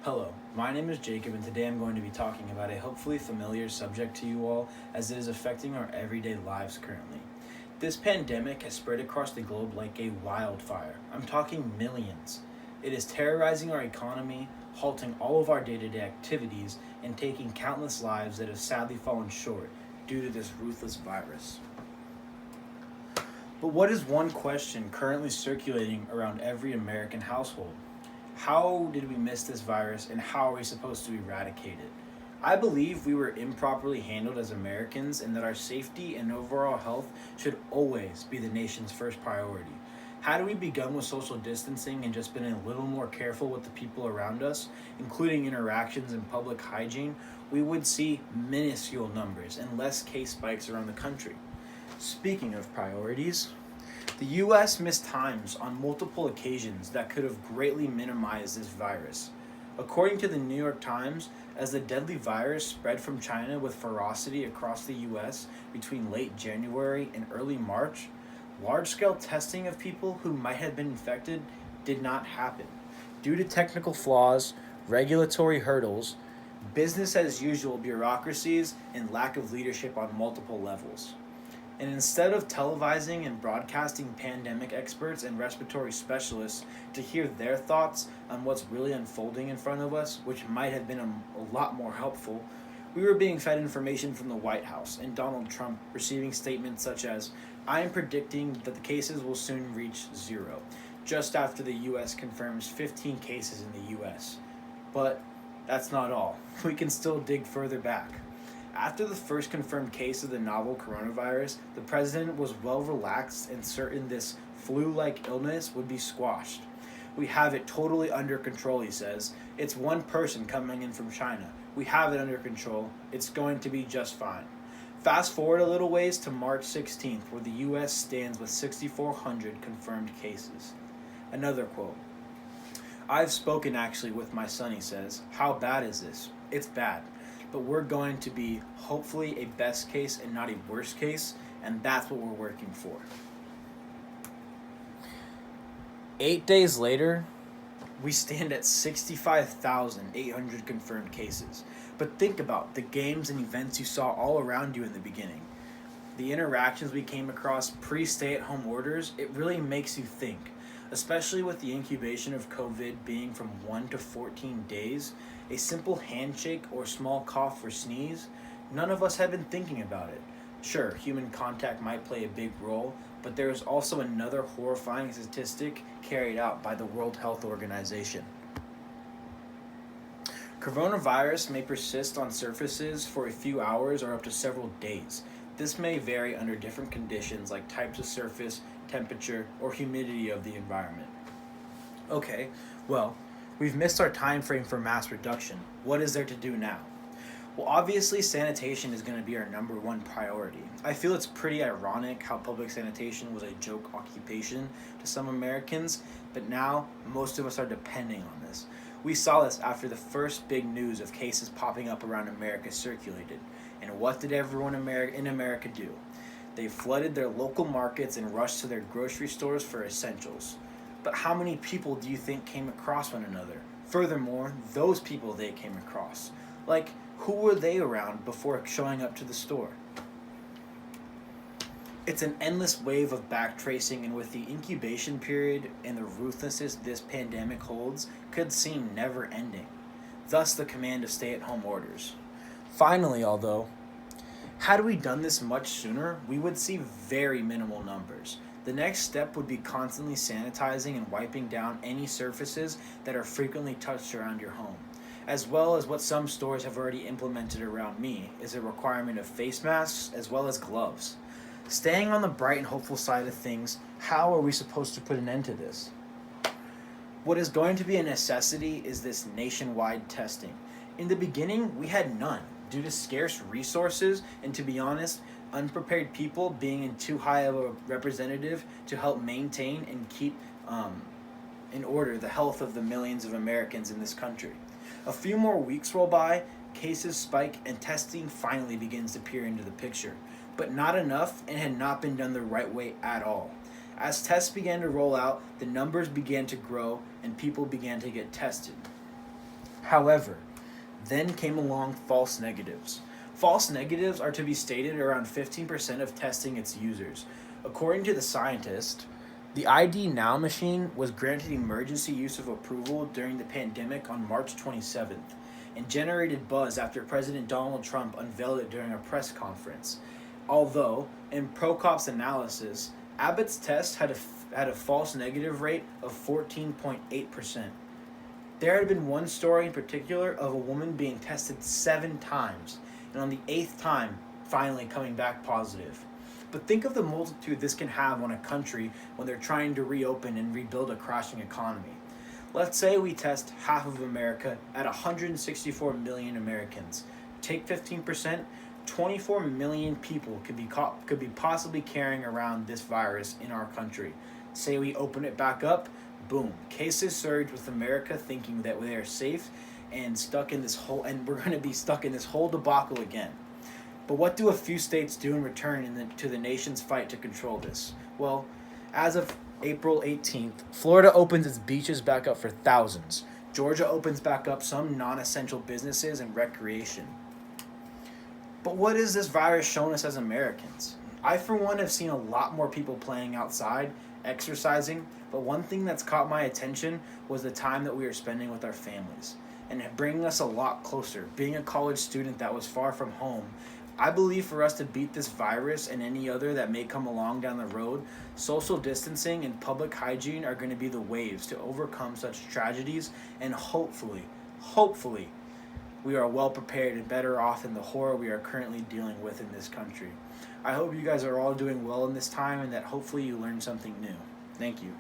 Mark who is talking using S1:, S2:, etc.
S1: Hello, my name is Jacob, and today I'm going to be talking about a hopefully familiar subject to you all as it is affecting our everyday lives currently. This pandemic has spread across the globe like a wildfire. I'm talking millions. It is terrorizing our economy, halting all of our day to day activities, and taking countless lives that have sadly fallen short due to this ruthless virus. But what is one question currently circulating around every American household? How did we miss this virus and how are we supposed to eradicate it? I believe we were improperly handled as Americans and that our safety and overall health should always be the nation's first priority. Had we begun with social distancing and just been a little more careful with the people around us, including interactions and public hygiene, we would see minuscule numbers and less case spikes around the country. Speaking of priorities, the US missed times on multiple occasions that could have greatly minimized this virus. According to the New York Times, as the deadly virus spread from China with ferocity across the US between late January and early March, large scale testing of people who might have been infected did not happen. Due to technical flaws, regulatory hurdles, business as usual bureaucracies, and lack of leadership on multiple levels. And instead of televising and broadcasting pandemic experts and respiratory specialists to hear their thoughts on what's really unfolding in front of us, which might have been a lot more helpful, we were being fed information from the White House and Donald Trump receiving statements such as, "I am predicting that the cases will soon reach zero," just after the US confirms 15 cases in the US. But that's not all. We can still dig further back. After the first confirmed case of the novel coronavirus, the president was well relaxed and certain this flu like illness would be squashed. "We have it totally under control," he says. "It's one person coming in from China. We have it under control. It's going to be just fine." Fast forward a little ways to March 16th, where the US stands with 6,400 confirmed cases. Another quote. "I've spoken actually with my son," he says. "How bad is this? It's bad. But we're going to be hopefully a best case and not a worst case, and that's what we're working for." 8 days later, we stand at 65,800 confirmed cases. But think about the games and events you saw all around you in the beginning. The interactions we came across pre-stay-at-home orders, it really makes you think. Especially with the incubation of COVID being from 1 to 14 days, a simple handshake or small cough or sneeze, none of us had been thinking about it. Sure, human contact might play a big role, but there is also another horrifying statistic carried out by the World Health Organization. Coronavirus may persist on surfaces for a few hours or up to several days. This may vary under different conditions like types of surface, temperature, or humidity of the environment. Okay, well, we've missed our time frame for mass reduction. What is there to do now? Well, obviously, sanitation is going to be our number one priority. I feel it's pretty ironic how public sanitation was a joke occupation to some Americans, but now most of us are depending on this. We saw this after the first big news of cases popping up around America circulated. And what did everyone in America do? They flooded their local markets and rushed to their grocery stores for essentials. But how many people do you think came across one another? Furthermore, those people they came across. Like, who were they around before showing up to the store? It's an endless wave of backtracing, and with the incubation period and the ruthlessness this pandemic holds, could seem never ending. Thus the command of stay-at-home orders. Finally, although, had we done this much sooner, we would see very minimal numbers. The next step would be constantly sanitizing and wiping down any surfaces that are frequently touched around your home. As well as what some stores have already implemented around me is a requirement of face masks as well as gloves. Staying on the bright and hopeful side of things, how are we supposed to put an end to this? What is going to be a necessity is this nationwide testing. In the beginning, we had none due to scarce resources and, to be honest, unprepared people being in too high of a representative to help maintain and keep in order the health of the millions of Americans in this country. A few more weeks roll by, cases spike, and testing finally begins to peer into the picture. But not enough, and had not been done the right way at all. As tests began to roll out, the numbers began to grow, and people began to get tested. However, then came along false negatives. False negatives are to be stated around 15% of testing its users. According to the scientist, the ID Now machine was granted emergency use of approval during the pandemic on March 27th and generated buzz after President Donald Trump unveiled it during a press conference. Although, in Prokop's analysis, Abbott's test had a false negative rate of 14.8%. There had been one story in particular of a woman being tested 7 times, and on the 8th time, finally coming back positive. But think of the multitude this can have on a country when they're trying to reopen and rebuild a crashing economy. Let's say we test half of America at 164 million Americans. Take 15%, 24 million people could be possibly carrying around this virus in our country. Say we open it back up, boom, cases surge with America thinking that they are safe and we're going to be stuck in this whole debacle again. But what do a few states do in return to the nation's fight to control this? Well, as of April 18th, Florida opens its beaches back up for thousands. Georgia opens back up some non-essential businesses and recreation. But what has this virus shown us as Americans? I, for one, have seen a lot more people playing outside, exercising, but one thing that's caught my attention was the time that we were spending with our families and bringing us a lot closer. Being a college student that was far from home, I believe for us to beat this virus and any other that may come along down the road, social distancing and public hygiene are going to be the waves to overcome such tragedies, and hopefully, we are well prepared and better off than the horror we are currently dealing with in this country. I hope you guys are all doing well in this time and that hopefully you learned something new. Thank you.